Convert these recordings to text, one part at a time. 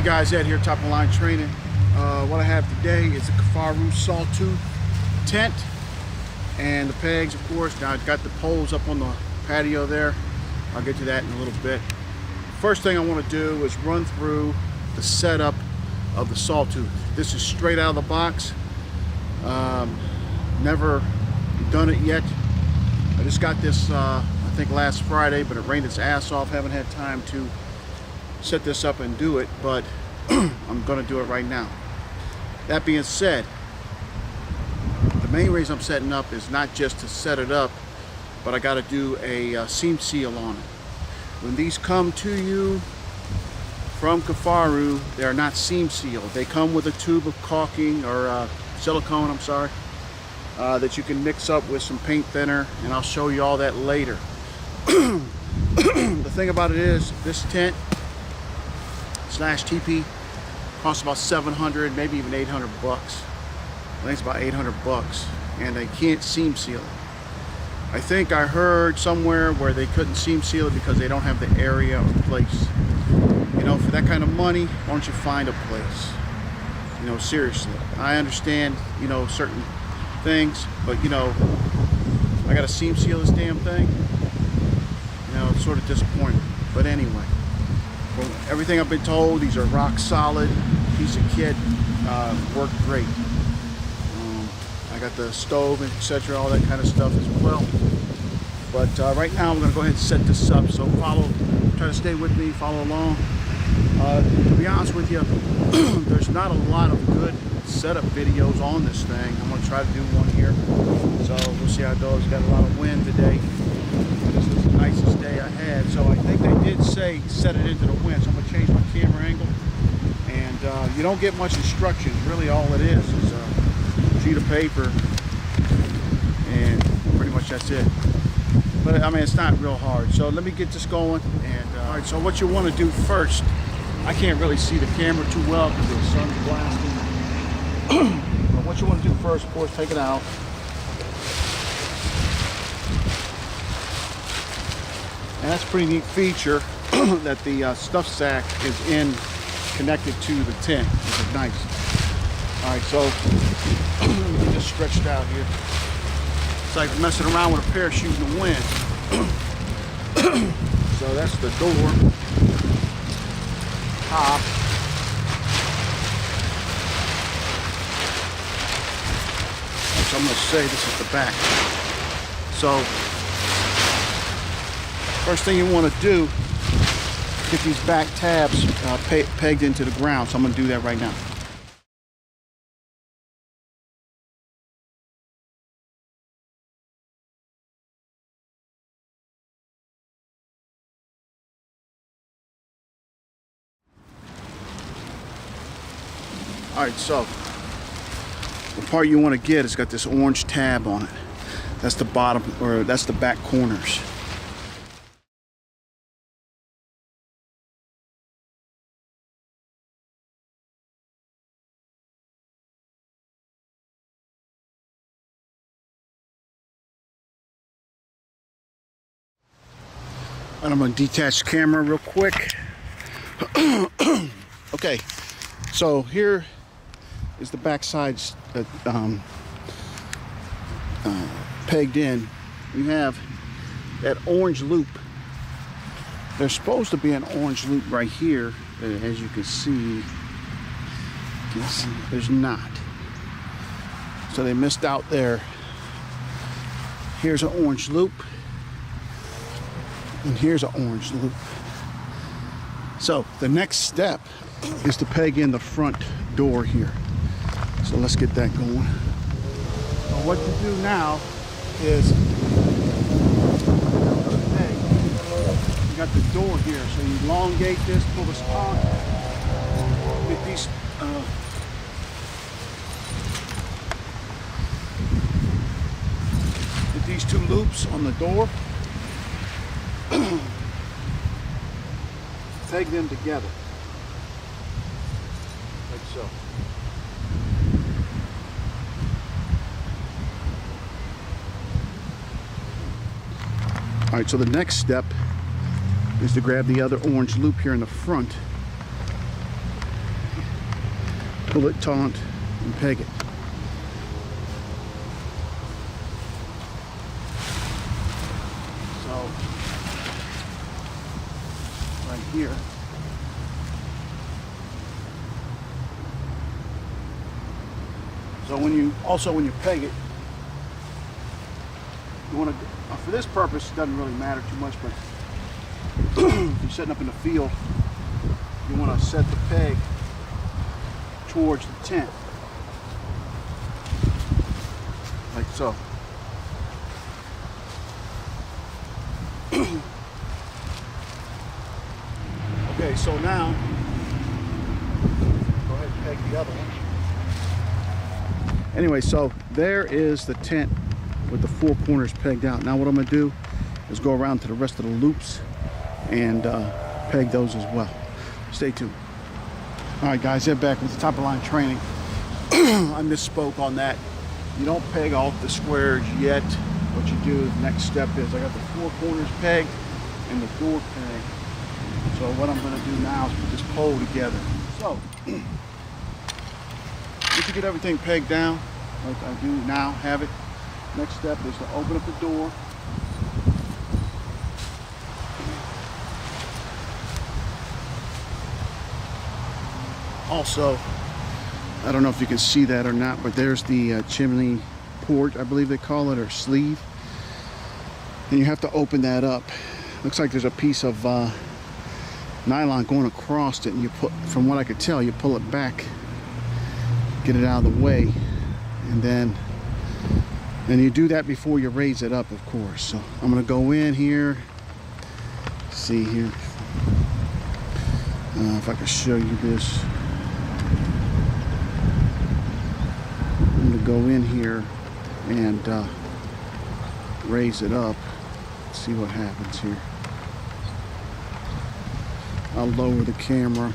Hey guys, Ed here, Top of the Line Training. What I have today is a Kifaru Sawtooth tent and the pegs, of course. Now I've got the poles up on the patio there. I'll get to that in a little bit. First thing I want to do is run through the setup of the Sawtooth. This is straight out of the box. Never done it yet. I just got this I think last Friday, but it rained its ass off. Haven't had time to set this up and do it, but I'm gonna do it right now. That being said, the main reason I'm setting up is not just to set it up, but I got to do a seam seal on it. When these come to you from Kifaru, they are not seam sealed. They come with a tube of caulking or silicone, I'm sorry, that you can mix up with some paint thinner, and I'll show you all that later. The thing about it is, this tent slash teepee costs about 700, maybe even 800 bucks. I think it's about 800 bucks, and they can't seam seal it. I think I heard somewhere where they couldn't seam seal it because they don't have the area or place. You know, for that kind of money, why don't you find a place? You know, seriously. I understand, you know, certain things, but you know, I gotta seam seal this damn thing. You know, it's sort of disappointing. But anyway, from everything I've been told, these are rock solid piece of kit. Worked great. I got the stove, etc., all that kind of stuff as well. But right now, I'm going to go ahead and set this up. So try to stay with me, follow along. To be honest with you, there's not a lot of good setup videos on this thing. I'm going to try to do one here. So we'll see how it goes. Got a lot of wind today. This is the nicest day I had. So I think they did say set it into the wind. So I'm going to change my camera angle. And you don't get much instructions. Really all it is a sheet of paper. And pretty much that's it. But I mean, it's not real hard. So let me get this going. And all right, so what you want to do first, I can't really see the camera too well because the sun's blasting. But what you want to do first, of course, take it out. And that's a pretty neat feature that the stuff sack is connected to the tent, which is nice. All right, so let me just stretched out here. It's like messing around with a parachute in the wind. So that's the door. Top. So I'm going to say this is the back. So first thing you want to do, get these back tabs pegged into the ground. So I'm going to do that right now. All right, so the part you want to get has got this orange tab on it. That's the bottom, or that's the back corners. And I'm going to detach the camera real quick. Okay, so here is the back side pegged in. You have that orange loop. There's supposed to be an orange loop right here, as you can see. There's not. So they missed out there. Here's an orange loop. And here's an orange loop. So the next step is to peg in the front door here. So let's get that going. So what you do now is you got the door here. So you elongate this, pull this on, get these two loops on the door. Peg them together, like so. All right, so the next step is to grab the other orange loop here in the front pull it taut and peg it. So right here. So when you peg it, you want to, for this purpose, it doesn't really matter too much, but if you're setting up in the field, you want to set the peg towards the tent, like so. Okay, so now, go ahead and peg the other one. Anyway, so there is the tent with the 4 corners pegged out. Now what I'm going to do is go around to the rest of the loops and peg those as well. Stay tuned. All right, guys, head back with the top of line training. I misspoke on that. You don't peg all the squares yet. What you do, the next step is I got the 4 corners pegged and the door pegged. So what I'm going to do now is put this pole together. So once you get everything pegged down, like I do now, have it. Next step is to open up the door. Also, I don't know if you can see that or not, but there's the chimney port, I believe they call it, or sleeve. And you have to open that up. Looks like there's a piece of nylon going across it, and you put, from what I could tell, you pull it back, get it out of the way, and then you do that before you raise it up, of course. So I'm going to go in here, see here, if I can show you this. I'm going to go in here and raise it up, see what happens here. I'll lower the camera.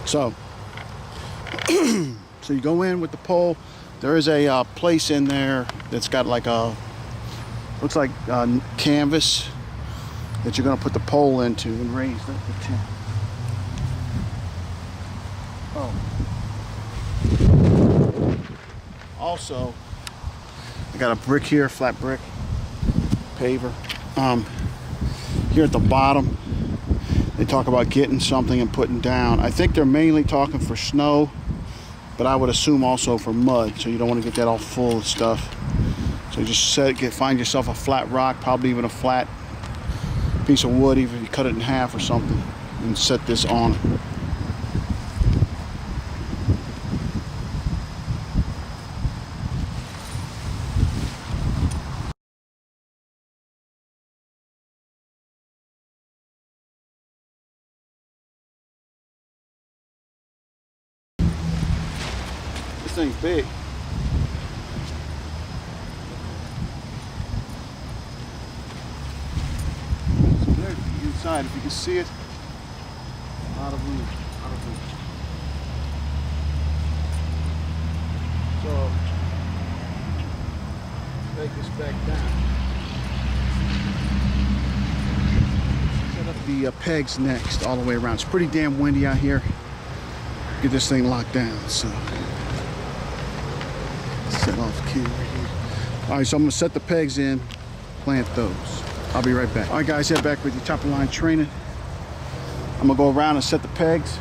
So you go in with the pole. There is a place in there that's got like a, looks like canvas that you're going to put the pole into and raise the tent. Oh. Also, I got a brick here, flat brick, paver. Here at the bottom, they talk about getting something and putting down. I think they're mainly talking for snow, but I would assume also for mud, so you don't want to get that all full of stuff. So just find yourself a flat rock, probably even a flat piece of wood, even if you cut it in half or something, and set this on. This thing's big. So there's the inside, if you can see it. A lot of room, a lot of room. So, take this back down. Set up the pegs next, all the way around. It's pretty damn windy out here. Get this thing locked down, so. Set off camera here. All right, so I'm gonna set the pegs in, plant those. I'll be right back. All right, guys, head back with your top of line training. I'm gonna go around and set the pegs.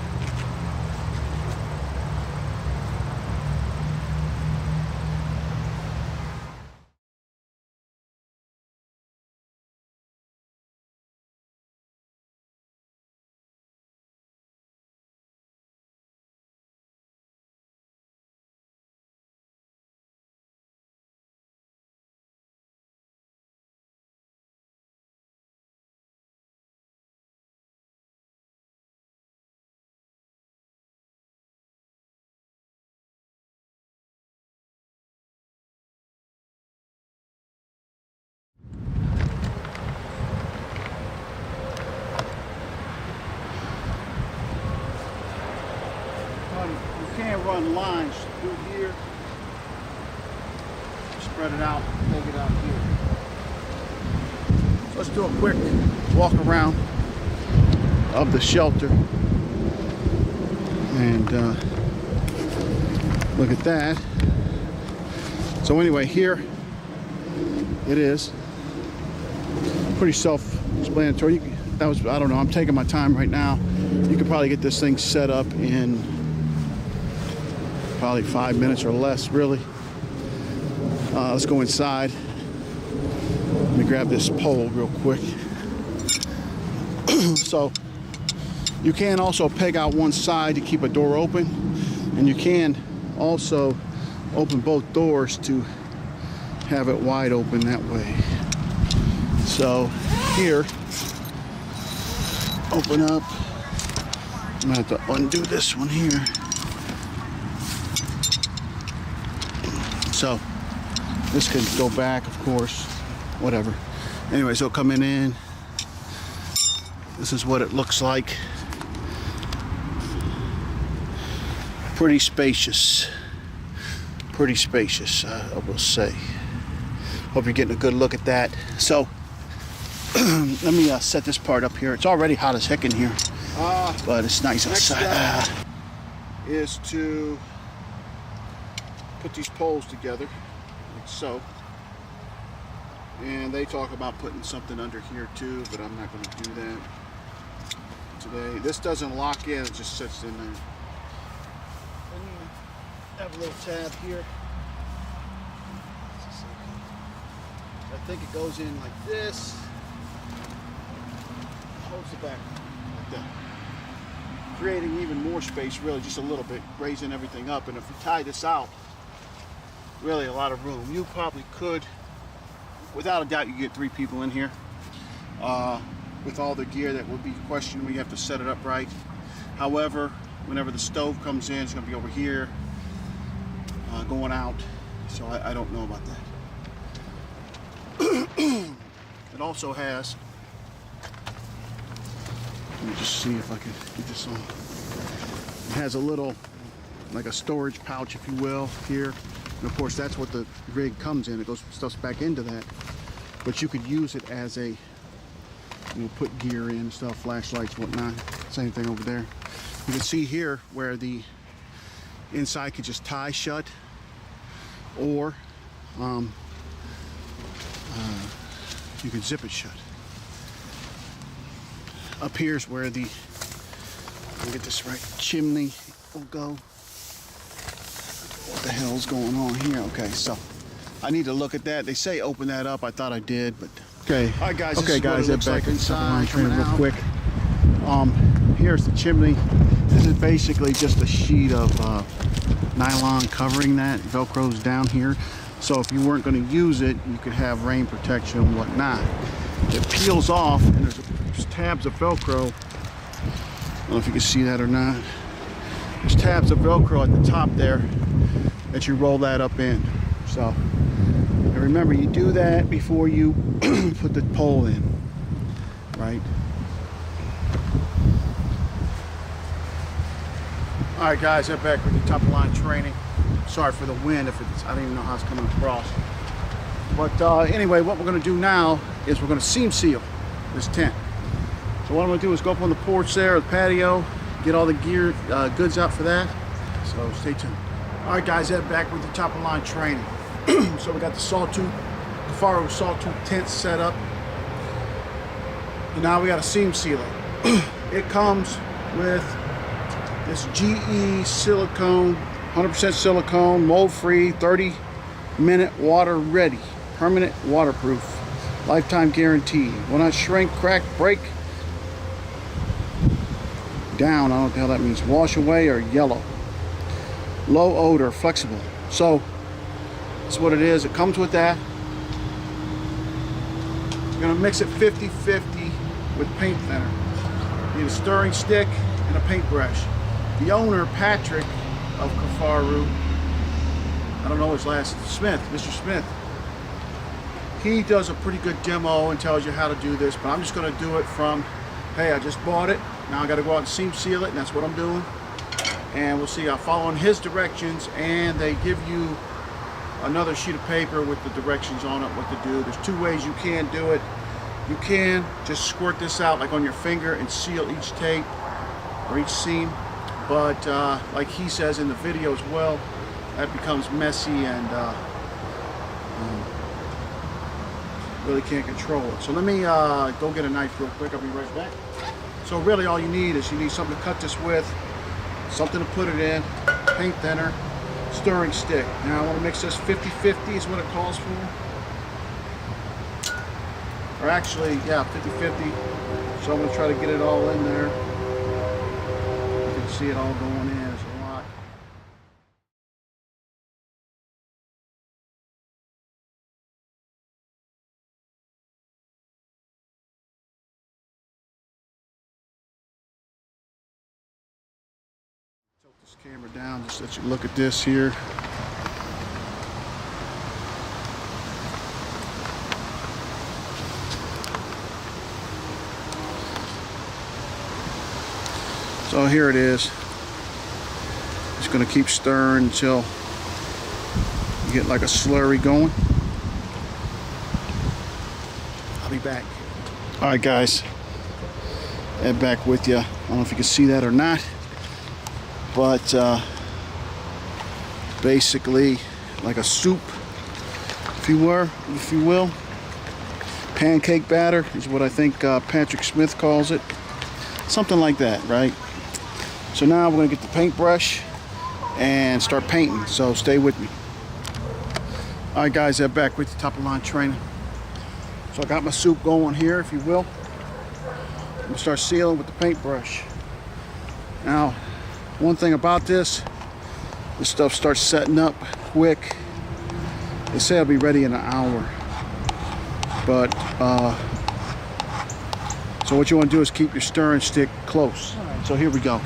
You can't run lines through here. Spread it out, take it out here. So let's do a quick walk around of the shelter. And look at that. So anyway, here it is. Pretty self-explanatory. That was, I don't know, I'm taking my time right now. You could probably get this thing set up in probably 5 minutes or less, really. Let's go inside. Let me grab this pole real quick. So you can also peg out one side to keep a door open, and you can also open both doors to have it wide open that way. So here, open up. I'm gonna have to undo this one here. So this could go back, of course, whatever. Anyway, so coming in, this is what it looks like. Pretty spacious. Pretty spacious, I will say. Hope you're getting a good look at that. So let me set this part up here. It's already hot as heck in here, but it's nice outside. Is to put these poles together, like so. And they talk about putting something under here too, but I'm not going to do that today. This doesn't lock in, it just sits in there. And you have a little tab here. I think it goes in like this. Holds it back like that. Creating even more space, really, just a little bit, raising everything up. And if you tie this out, really a lot of room. You probably could, without a doubt, you get 3 people in here. With all the gear that would be questioned, we have to set it up right. However, whenever the stove comes in, it's going to be over here, going out. So I don't know about that. It also has, let me just see if I can get this on. It has a little, like a storage pouch, if you will, here. And of course, that's what the rig comes in. It goes stuffs back into that. But you could use it as a, put gear in, stuff, flashlights, whatnot. Same thing over there. You can see here where the inside could just tie shut, or you could zip it shut. Up here's where the, let me get this right, chimney will go. What the hell's going on here? Okay, so I need to look at that. They say open that up. I thought I did, but okay. All right, guys. Okay, guys, head back inside. Real quick. Here's the chimney. This is basically just a sheet of nylon covering that. Velcro's down here. So if you weren't going to use it, you could have rain protection and whatnot. It peels off, and there's tabs of Velcro. I don't know if you can see that or not. There's tabs of Velcro at the top there that you roll that up in. So, and remember, you do that before you put the pole in, right? All right, guys, head back with the top of the line training. Sorry for the wind, if it's, I don't even know how it's coming across. But anyway, what we're going to do now is we're going to seam seal this tent. So what I'm going to do is go up on the porch there, the patio, get all the gear, goods out for that. So stay tuned. All right, guys, head back with the top of the line training. So we got the Sawtooth, Kifaru Sawtooth tent set up. And now we got a seam sealer. It comes with this GE silicone, 100% silicone, mold-free, 30-minute water ready, permanent waterproof, lifetime guarantee. Will not shrink, crack, break down. I don't know what the hell that means. Wash away or yellow. Low odor, flexible. So that's what it is. It comes with that. You're gonna mix it 50-50 with paint thinner. You need a stirring stick and a paintbrush. The owner, Patrick of Kifaru, I don't know his last, Smith, Mr. Smith, he does a pretty good demo and tells you how to do this, but I'm just going to do it from, hey, I just bought it, now I got to go out and seam seal it, and that's what I'm doing. And we'll see, I'm following his directions, and they give you another sheet of paper with the directions on it, what to do. There's 2 ways you can do it. You can just squirt this out like on your finger and seal each tape or each seam, but like he says in the video as well, that becomes messy and really can't control it. So let me go get a knife real quick. I'll be right back. So really all you need is something to cut this with, something to put it in, paint thinner, stirring stick. Now I want to mix this 50-50 is what it calls for. Or actually, yeah, 50-50. So I'm going to try to get it all in there. You can see it all going in. It's a lot. Tilt this camera down, just let you look at this here. So here it is. Just gonna keep stirring until you get like a slurry going. I'll be back. All right, guys. Ed back with you. I don't know if you can see that or not, but basically like a soup, if you will. Pancake batter is what I think Patrick Smith calls it. Something like that, right? So now we're gonna get the paintbrush and start painting, so stay with me. All right, guys, I'm back with the top of line training. So I got my soup going here, if you will. I'm gonna start sealing with the paintbrush. Now, one thing about this stuff starts setting up quick. They say I'll be ready in an hour, but so what you want to do is keep your stirring stick close. All right, so here we go.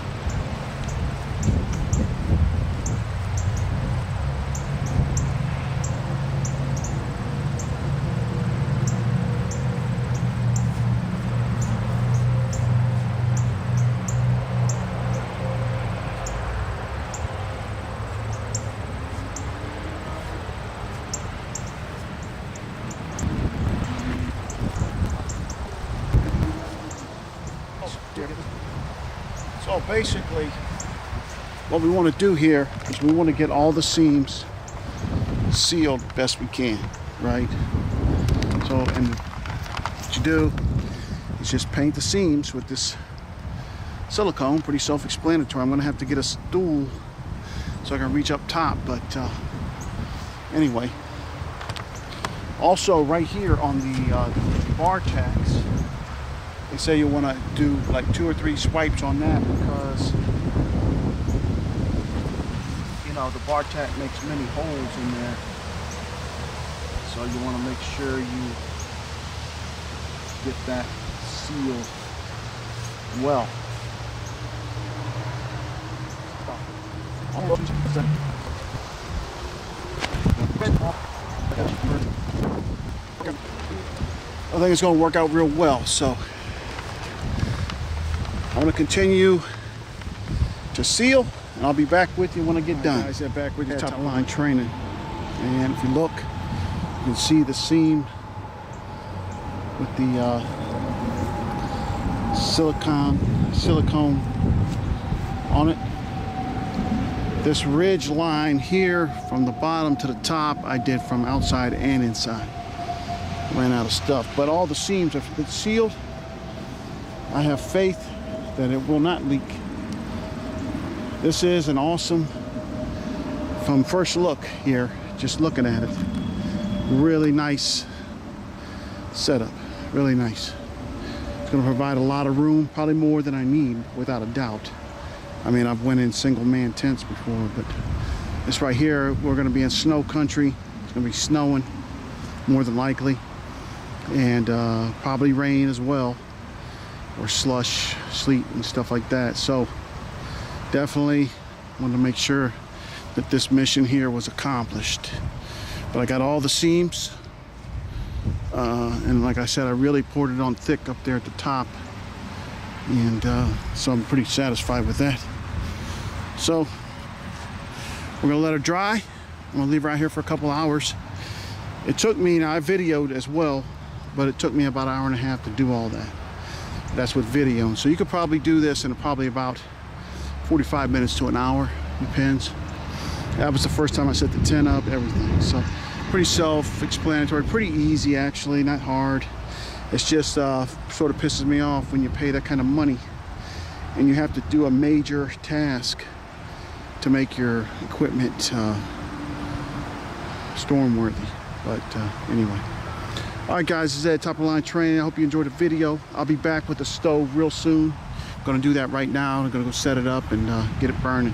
So basically, what we want to do here is we want to get all the seams sealed best we can, right? So, and what you do is just paint the seams with this silicone, pretty self-explanatory. I'm going to have to get a stool so I can reach up top, but anyway. Also, right here on the bar tacks, they say you want to do like 2 or 3 swipes on that because, you know, the bar tack makes many holes in there. So you want to make sure you get that sealed well. I think it's going to work out real well, so I'm going to continue to seal, and I'll be back with you when I get done. Guys, I'm back with you, top of line training. And if you look, you can see the seam with the silicone on it. This ridge line here from the bottom to the top, I did from outside and inside. Ran out of stuff, but all the seams have been sealed. I have faith that it will not leak. This is an awesome, from first look here, just looking at it, really nice setup, really nice. It's going to provide a lot of room, probably more than I need, without a doubt. I mean, I've went in single man tents before, but this right here, we're going to be in snow country. It's going to be snowing, more than likely, and probably rain as well, or slush, sleet, and stuff like that. So definitely wanted to make sure that this mission here was accomplished. But I got all the seams, and like I said, I really poured it on thick up there at the top, and so I'm pretty satisfied with that. So we're gonna let her dry. I'm gonna leave her out here for a couple hours. It took me, now I videoed as well, but it took me about an hour and a half to do all that. That's with video. So you could probably do this in probably about 45 minutes to an hour, depends. That was the first time I set the tent up, everything. So pretty self-explanatory, pretty easy actually, not hard. It's just sort of pisses me off when you pay that kind of money and you have to do a major task to make your equipment storm worthy. But anyway. All right, guys, this is Ed, top of the line training. I hope you enjoyed the video. I'll be back with the stove real soon. I'm gonna do that right now. I'm gonna go set it up and get it burning.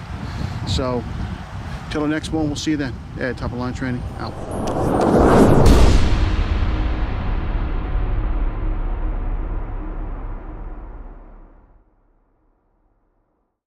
So till the next one, we'll see you then. Ed, top of the line training, out.